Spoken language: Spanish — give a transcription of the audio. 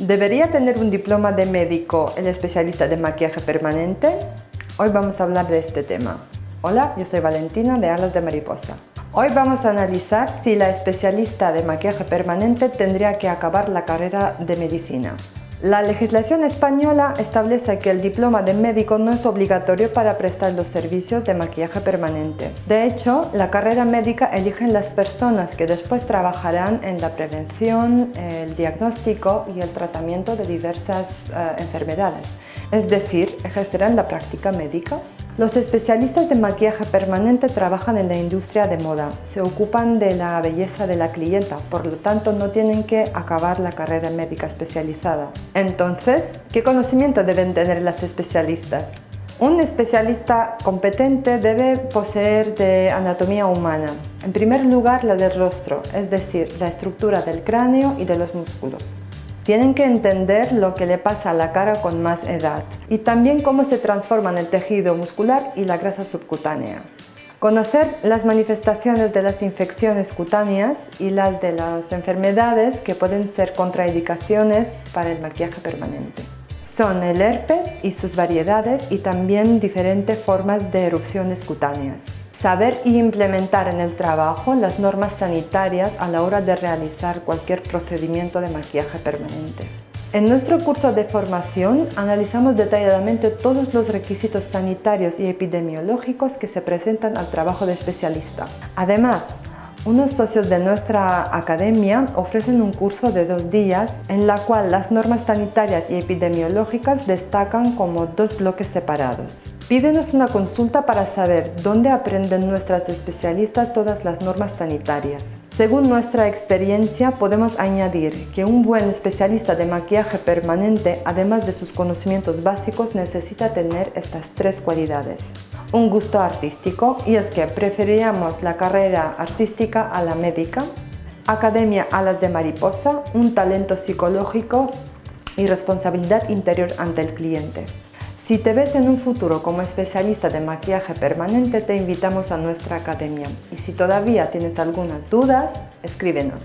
¿Debería tener un diploma de médico el especialista de maquillaje permanente? Hoy vamos a hablar de este tema. Hola, yo soy Valentina de Alas de Mariposa. Hoy vamos a analizar si la especialista de maquillaje permanente tendría que acabar la carrera de medicina. La legislación española establece que el diploma de médico no es obligatorio para prestar los servicios de maquillaje permanente. De hecho, la carrera médica eligen las personas que después trabajarán en la prevención, el diagnóstico y el tratamiento de diversas enfermedades. Es decir, ejercerán la práctica médica. Los especialistas de maquillaje permanente trabajan en la industria de moda, se ocupan de la belleza de la clienta, por lo tanto no tienen que acabar la carrera médica especializada. Entonces, ¿qué conocimiento deben tener las especialistas? Un especialista competente debe poseer de anatomía humana. En primer lugar, la del rostro, es decir, la estructura del cráneo y de los músculos. Tienen que entender lo que le pasa a la cara con más edad y también cómo se transforman el tejido muscular y la grasa subcutánea. Conocer las manifestaciones de las infecciones cutáneas y las de las enfermedades que pueden ser contraindicaciones para el maquillaje permanente. Son el herpes y sus variedades y también diferentes formas de erupciones cutáneas. Saber y implementar en el trabajo las normas sanitarias a la hora de realizar cualquier procedimiento de maquillaje permanente. En nuestro curso de formación analizamos detalladamente todos los requisitos sanitarios y epidemiológicos que se presentan al trabajo de especialista. Además, unos socios de nuestra academia ofrecen un curso de 2 días en la cual las normas sanitarias y epidemiológicas destacan como 2 bloques separados. Pídenos una consulta para saber dónde aprenden nuestras especialistas todas las normas sanitarias. Según nuestra experiencia, podemos añadir que un buen especialista de maquillaje permanente, además de sus conocimientos básicos, necesita tener estas 3 cualidades. Un gusto artístico, y es que preferiríamos la carrera artística a la médica. Academia Alas de Mariposa, un talento psicológico y responsabilidad interior ante el cliente. Si te ves en un futuro como especialista de maquillaje permanente, te invitamos a nuestra academia. Y si todavía tienes algunas dudas, escríbenos.